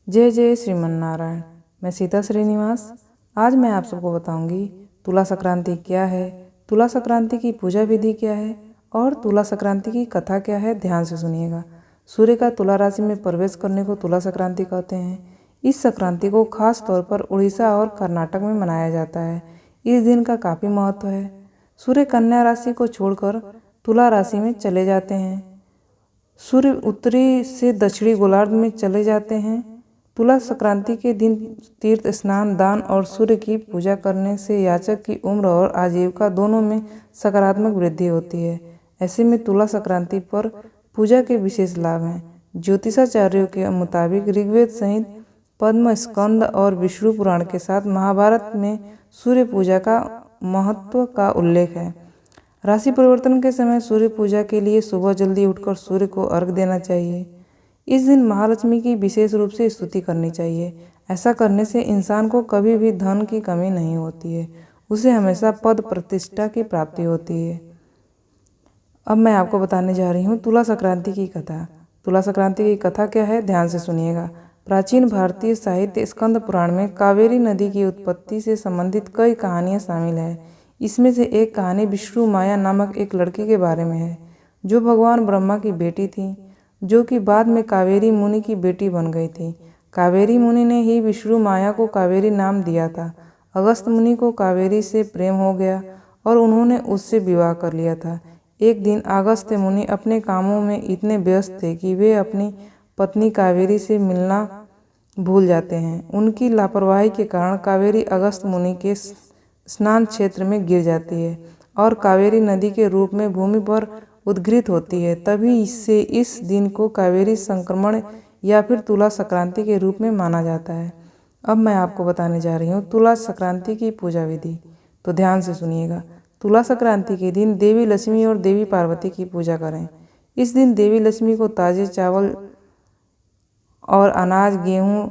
जय जय श्रीमन्नारायण। मैं सीता श्रीनिवास। आज मैं आप सबको बताऊंगी तुला संक्रांति क्या है, तुला संक्रांति की पूजा विधि क्या है और तुला संक्रांति की कथा क्या है। ध्यान से सुनिएगा। सूर्य का तुला राशि में प्रवेश करने को तुला संक्रांति कहते हैं। इस संक्रांति को खास तौर पर उड़ीसा और कर्नाटक में मनाया जाता है। इस दिन का काफ़ी महत्व है। सूर्य कन्या राशि को छोड़कर तुला राशि में चले जाते हैं। सूर्य उत्तरी से दक्षिणी गोलार्ध में चले जाते हैं। तुला संक्रांति के दिन तीर्थ स्नान, दान और सूर्य की पूजा करने से याचक की उम्र और आजीविका दोनों में सकारात्मक वृद्धि होती है। ऐसे में तुला संक्रांति पर पूजा के विशेष लाभ हैं। ज्योतिषाचार्यों के मुताबिक ऋग्वेद सहित पद्म स्कंद और विष्णु पुराण के साथ महाभारत में सूर्य पूजा का महत्व का उल्लेख है। राशि परिवर्तन के समय सूर्य पूजा के लिए सुबह जल्दी उठकर सूर्य को अर्घ देना चाहिए। इस दिन महालक्ष्मी की विशेष रूप से स्तुति करनी चाहिए। ऐसा करने से इंसान को कभी भी धन की कमी नहीं होती है, उसे हमेशा पद प्रतिष्ठा की प्राप्ति होती है। अब मैं आपको बताने जा रही हूँ तुला संक्रांति की कथा। तुला संक्रांति की कथा क्या है, ध्यान से सुनिएगा। प्राचीन भारतीय साहित्य स्कंद पुराण में कावेरी नदी की उत्पत्ति से संबंधित कई कहानियाँ शामिल हैं। इसमें से एक कहानी विष्णु माया नामक एक लड़की के बारे में है, जो भगवान ब्रह्मा की बेटी थी, जो कि बाद में कावेरी मुनि की बेटी बन गई थी। कावेरी मुनि ने ही विष्णु माया को कावेरी नाम दिया था। अगस्त मुनि को कावेरी से प्रेम हो गया और उन्होंने उससे विवाह कर लिया था। एक दिन अगस्त्य मुनि अपने कामों में इतने व्यस्त थे कि वे अपनी पत्नी कावेरी से मिलना भूल जाते हैं। उनकी लापरवाही के कारण कावेरी अगस्त्य मुनि के स्नान क्षेत्र में गिर जाती है और कावेरी नदी के रूप में भूमि पर उद्घृत होती है। तभी से इस दिन को कावेरी संक्रमण या फिर तुला संक्रांति के रूप में माना जाता है। अब मैं आपको बताने जा रही हूँ तुला संक्रांति की पूजा विधि, तो ध्यान से सुनिएगा। तुला संक्रांति के दिन देवी लक्ष्मी और देवी पार्वती की पूजा करें। इस दिन देवी लक्ष्मी को ताजे चावल और अनाज, गेहूँ,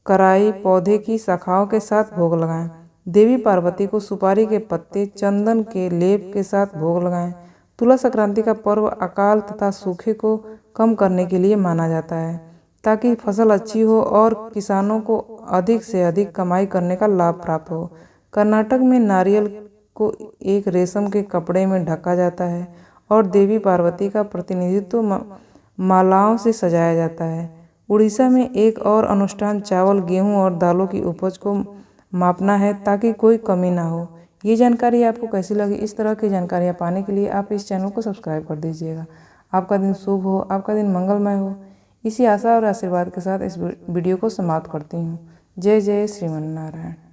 कराई, पौधे की शाखाओं के साथ भोग लगाएं। देवी पार्वती को सुपारी के पत्ते, चंदन के लेप के साथ भोग लगाएं। तुला संक्रांति का पर्व अकाल तथा सूखे को कम करने के लिए माना जाता है, ताकि फसल अच्छी हो और किसानों को अधिक से अधिक कमाई करने का लाभ प्राप्त हो। कर्नाटक में नारियल को एक रेशम के कपड़े में ढका जाता है और देवी पार्वती का प्रतिनिधित्व मालाओं से सजाया जाता है। उड़ीसा में एक और अनुष्ठान चावल, गेहूं और दालों की उपज को मापना है, ताकि कोई कमी ना हो। ये जानकारी आपको कैसी लगी? इस तरह की जानकारियाँ पाने के लिए आप इस चैनल को सब्सक्राइब कर दीजिएगा। आपका दिन शुभ हो, आपका दिन मंगलमय हो। इसी आशा और आशीर्वाद के साथ इस वीडियो को समाप्त करती हूँ। जय जय श्रीमन्नारायण।